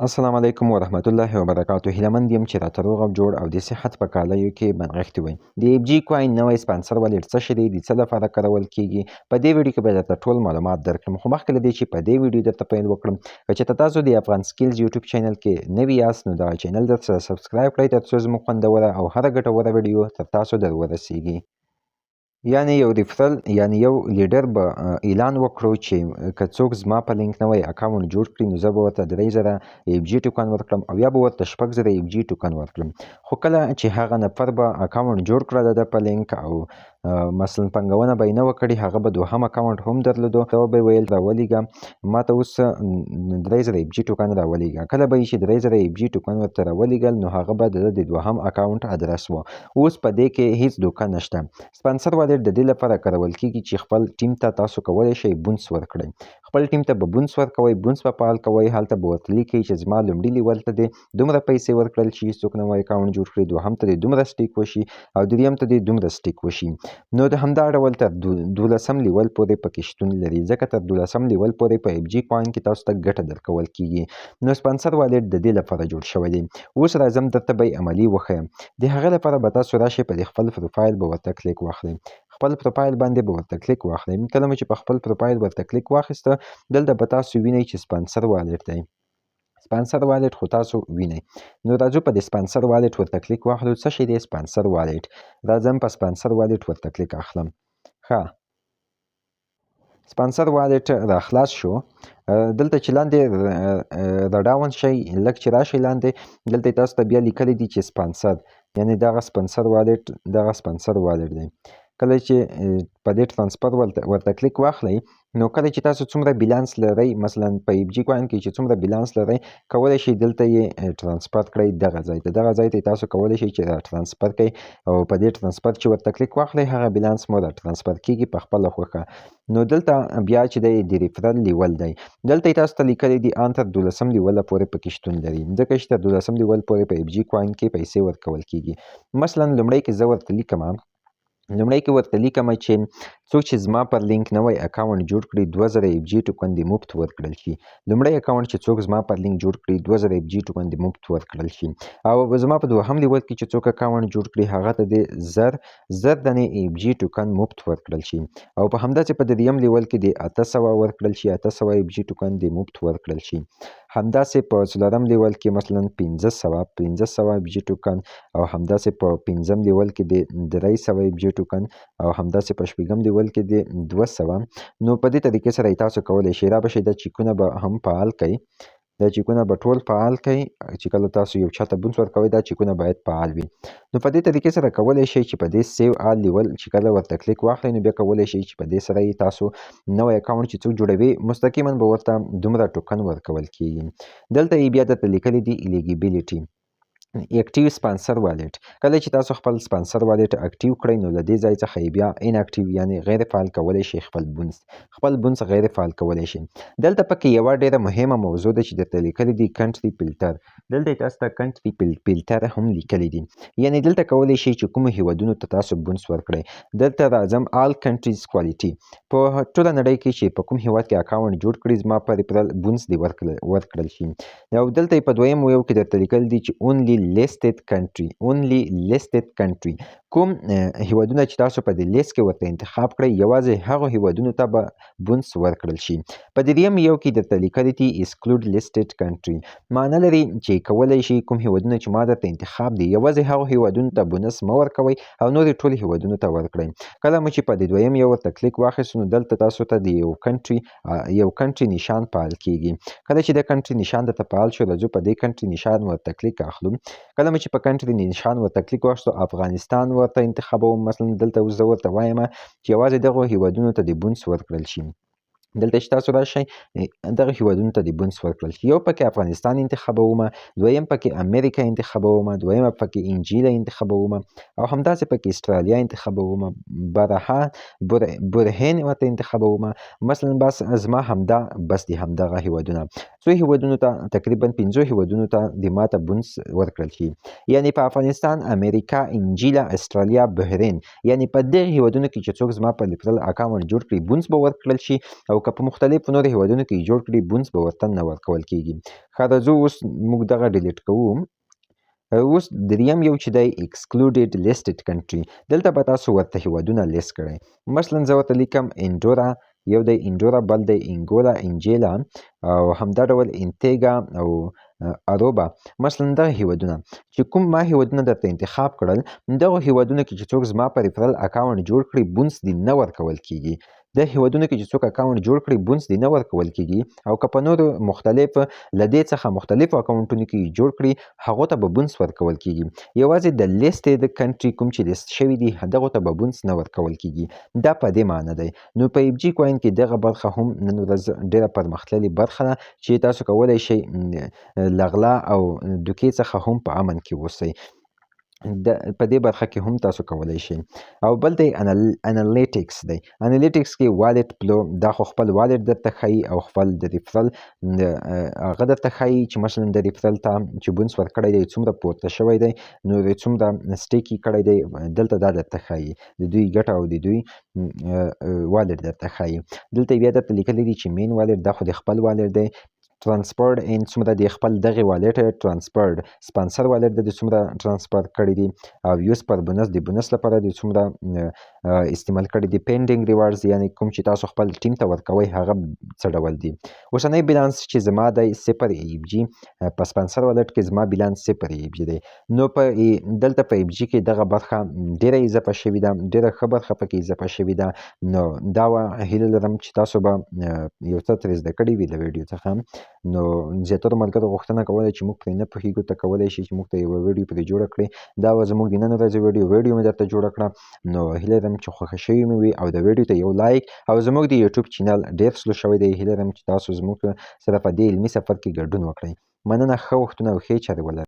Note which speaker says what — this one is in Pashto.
Speaker 1: السلام علیکم ورحمت الله وبرکاته. هیله یم چې راته روغ او جوړ او د صحت په کالیو کې بنغښتي وئ. د ایف جي کوین نوی سپانسر والېټ څه شی دی، د څه لپاره کارول کیږي، په دې ویډیو کې به درته ټول معلومات درکړم. خو مخکې له دې چې په دې ویډیو درته پیل وکړم، که چېرته تاسو د افغان سکیلز یوټیوب چینل کې نوي یاست نو دغه چینل درسره سبسکرایب کړئ تر څو زموږ خوندوره او هره ګټوره ویډیو تر تاسو در ورسیږي. یعنې یو ریفرل یعنې یو لیډر به اعلان وکړو چې که څوک زما په لینک نوی اکاونټ جوړ کړي نو زه به ورته 3000 ایف جي ټوکن ورکړم او یا به ورته 6000 ایف جي ټوکن ورکړم. خو کله چې هغه نفر به اکاونټ جوړ کړه د ده په لینک او مثلا پنګونه به یې نه وه کړې، هغه به دوهم اکاونټ هم درلودو، ته به یې ویل راولېږه ما ته اوس 3000 ایف جي ټوکن راولېږه. کله به یې چې 3000 ایف جي ټوکن ورته راولېږل نو هغه به د ده د دوهم اکاونټ ادرس و. اوس په دې کې هیڅ دوکه نشته. سپانسر والېټ د دې لپاره کارول کیږي چې خپل ټیم ته تاسو کولی شئ بونس ورکړئ. خپل ټیم ته به بونس ورکوئ، بونس به فعال کوئ، هلته به ورته لیکئ چې زما لومړي لیول ته دې دومره پیسې ورکړل شي څوک نوی اکاونټ جوړ کړي، دوهم ته دې دومره سټیک وشي او دریم ته دې دومره سټیک وشي. نو د همدا ډول تر 12 لیول پورې پکې شتون لري، ځکه تر 12 لیول پورې په ایف جي کوین کې تاسو ته ګټه درکول کیږي. نو سپانسر والېټ د دې لپاره جوړ شوی دی. اوس راځم درته به یې عملي وښیم. د هغې لپاره به تاسو راشئ په دې خپل پروفایل به ورته کلیک واخلئ. خپل پروفایل باندې به ورته کلیک واخلئ. کله مو چې په خپل پروفایل ورته کلیک واخیسته، دلته به تاسو وینئ چې سپانسر والېټ دی. سپانسر والېټ خو تاسو وینئ. نو راځو په دې سپانسر والېټ ورته کلیک واخلو. څه شی دی سپانسر والېټ؟ راځم په سپانسر والېټ ورته کلیک اخلم. ښه، سپانسر والېټ را خلاص شو. دلته چې لاندې را ډاون شئ، لږ چې راشئ لاندې، دلته تاسو ته بیا لیکلی دي چې سپانسر، یعنې دغه سپانسر والېټ دی. کله چې په دې ټرانسفر ورته کلیک واخلئ نو کله چې تاسو څومره بیلانس لرئ، مثلا په ایف جي کوین کې چې څومره بیلانس لرئ، کولی شئ دلته یې ټرانسفر کړئ دغه ځای ته. دغه ځای ته تاسو کولی شئ چې را ټرانسفر کړئ او په دې ټرانسفر چې ورته کلیک واخلئ هغه بیلانس مو را ټرانسفر کیږي په خپله خوښه. نو دلته بیا چې دی د ریفرل لیول دی، دلته تاسو ته لیکلی دي ان تر 12 لیوله پورې پکې شتون لري، ځکه چې تر 12 لیول پورې په ایف جي کوین کې پیسې ورکول کیږي. مثلا لومړی کې زه ورته لیکم چې څوک چې زما پر لینک نوی اکاونټ جوړ کړي 2000 ایف جي ټوکن دې مفت ورکړل شي. لومړی اکاونټ چې څوک زما پر لینک جوړ کړي 2000 ایف جي ټوکن دې مفت ورکړل شي. او زما په دوهم لیول کې چې څوک اکاونټ جوړ کړي هغه ته دې 1000 دانې ایف جي ټوکن مفت ورکړل شي. او په همداسې په دریم لیول کې دې 800 ورکړل شي، 800 ایف جي ټوکن دې مفت ورکړل شي. همداسې په څلورم لیول کې مثلا 1500 ایف جي ټوکن، او همداسې په پنځم لیول کې دې 300 ایف جي ټوکن، او همداسې په شپږم لیول کې دې 200. نو په دې طریقې سره تاسو کولی شئ را بشئ دا چیکونه به هم فعال کړئ. دا چیکونه به ټول فعال کړئ چې کله تاسو یو چاته بونس ورکوئ دا چیکونه باید فعال وي. نو په دې طریقې سره کولی شئ چې په دې سیو آل لیول چې کله ورته کلیک واخلئ نو بیا کولی شئ چې په دې سره تاسو نوی اکاونټ چې څوک جوړوي مستقیما به ورته دومره ټوکن ورکول کیږي. دلته یې بیا درته لیکلی دي الیګیبیلیټي اکټیو سپانسر والېټ. کله چې تاسو خپل سپانسر والېټ اکټیو کړئ نو له دې ځای څخه یې بیا ان اکټیو یعنې غیر فعال کولی شئ خپل بونس غیر فعال کولی شئ. دلته پکې یوه ډېره مهمه موضوع ده چې درته لیکلی دي کنټري فلټر. دلته تاسو ته کنټري فلټر هم لیکلی دي، یعنې دلته کولی شئ چې کومو هیوادونو ته تاسو بونس ورکړئ. دلته راځم آل کنټریز کوالټي. په ټوله نړۍ کې چې په کوم هیواد کې اکاونټ جوړ کړي زما په ریفرل بونس دې ورکړل شي. او دلته یې په دویم ویو کې درته لیکلی دي چې اونلی لیسټډ کنټري. کوم هیوادونه چې تاسو په دې لیست کې ورته انتخاب کړئ یوازې هغو هیوادونو ته به بونس ورکړل شي. په دریم یو کې درته لیکلی دي ایکسکلوډ لیسټډ کنټري. معنی لري چې کولی شي کوم هیوادونه چې ما درته انتخاب دي یوازې هغو هیوادونو ته بونس مه ورکوئ او نورې ټولې هیوادونو ته ورکړئ. کله مو چې په دې دویم یو ورته کلیک واخیستو نو دلته تاسو ته د یو کنټري نشان فعال کیږي. کله چې د کنټري نشان درته فعال شو راځو په دې کنټري نشان ورته کلیک اخلو. کله مو چې په کنټري نشان ورته کلیک واخیستو افغانستان ورته انتخابوم. مثلا دلته اوس زه ورته وایم چې یوازې دغو هیوادونو ته د بونس ورکړل شي. دلته چې تاسو راشئ دغه هیوادونو ته د بونس ورکړل شي. یو پکې افغانستان انتخابوم، دویم پکې امریکا انتخابوم، دویمه پکې انجیله انتخابوم، او همداسې پکې استرالیا انتخابوم، برهین ورته انتخابوم. مثلا بس زما بس دي همدغه هیوادونه. څو هیوادونو ته تقریبا 5 هیوادونو ته د ماته بونس ورکړل شي. یعنی په افغانستان، امریکا، انجیلا، استرالیا، بحرین، یعنی په دغه هیوادونو کې چې څوک زما په لیفرل اکاونټ جوړ کړي بونس به ورکړل شي، او که په مختلفو نورو هیوادونو کې جوړ کړي بونس به ورته نه ورکول کیږي. ښه راځو اوس موږ دغه ډیلیټ کوو. اوس دریم یو چې دی excluded listed country، دلته به تاسو ورته هیوادونه لیست کړئ. مثلا زه ورته لیکم انډورا، یو دی انډورا، بل دی انګولا، انجیلا، او همدا ډول انتیګا او اروبا. مثلا دغه هیوادونه چې کوم ما هیوادونه درته انتخاب کړل، دغه هیوادونه کې چې څوک زما په ریفرل اکاونټ جوړ کړي بونس دې نه ورکول کیږي. د هیوادونو کې چې څوک اکاونټ جوړ کړي بونس دې نه ورکول کیږي، او که په نورو مختلف له دې څخه مختلفو اکاونټونو کې جوړ کړي هغو ته به بونس ورکول کیږي. یوازې د لیستد کنټري کوم چې لیست شوي دي دغو ته به بونس نه ورکول کیږي. دا په دې معنی دی. نو په ایف جي کوین کې دغه برخه هم نن ورځ ډیره پرمختللې برخه ده چې تاسو کولی شئ له غلا او دوکې څخه هم په امن کې اوسئ. په دې برخه کې هم تاسو کولی شئ. او بل دی انالیټکس دی. انالیټکس کې والټ پلو، دا خو خپل والټ درته ښیي او خپل د ریفرل هغه درته ښیي چې مثلا د ریفرل ته چې بونس ورکړی دی څومره پورته شوی دی، نو څومره سټیک یې کړی دی، دلته دا درته ښیي د دوی ګټه او د دوی والټ درته ښیي. دلته بیا درته لیکلی دی چې مین والټ دا خو د خپل والټ دی. ترانسفرډ ان څومره د خپل دغه والټ ترانسفرډ، سپانسر والټ د څومره ترانسفر کړی دي، او یوز پر بونس د بونس لپاره د څومره استعمال کړی دي. پینډینګ ریوارډز یعنی کوم چې تاسو خپل ټیم ته ورکوئ هغه څه ډول دي. اوسنی بیلانس چې زما دی 0 ایف جی، په سپانسر والټ کې زما بیلانس 0 ایف جی دی. نو په دلته په ایف جی کې دغه برخه ډیره اضافه شوې ده، ډیره ښه برخه پکې اضافه شوې ده. نو دا هیله لرم چې تاسو به یو څه ترې زده کړي وي له ویډیو څخه. نو زیاترو ملګرو غوښتنه کوله چې موږ پرې نه پوهېږو، ته کولی شې چې موږ ته یوه ویډیو پرې جوړه کړې. دا وه زموږ د نن ورځې ویډیو مې درته جوړه کړه. نو هیله لرم چې خوښه شوې مې وي، او د ویډیو ته یو لایک، او زموږ د یوټیوب چینل ډېر سلو شوی دی. هیله لرم چې تاسو زموږ سره په دې علمي سفر کې ګډون وکړئ. مننه، ښه وختونه او ښې چارې ولرئ.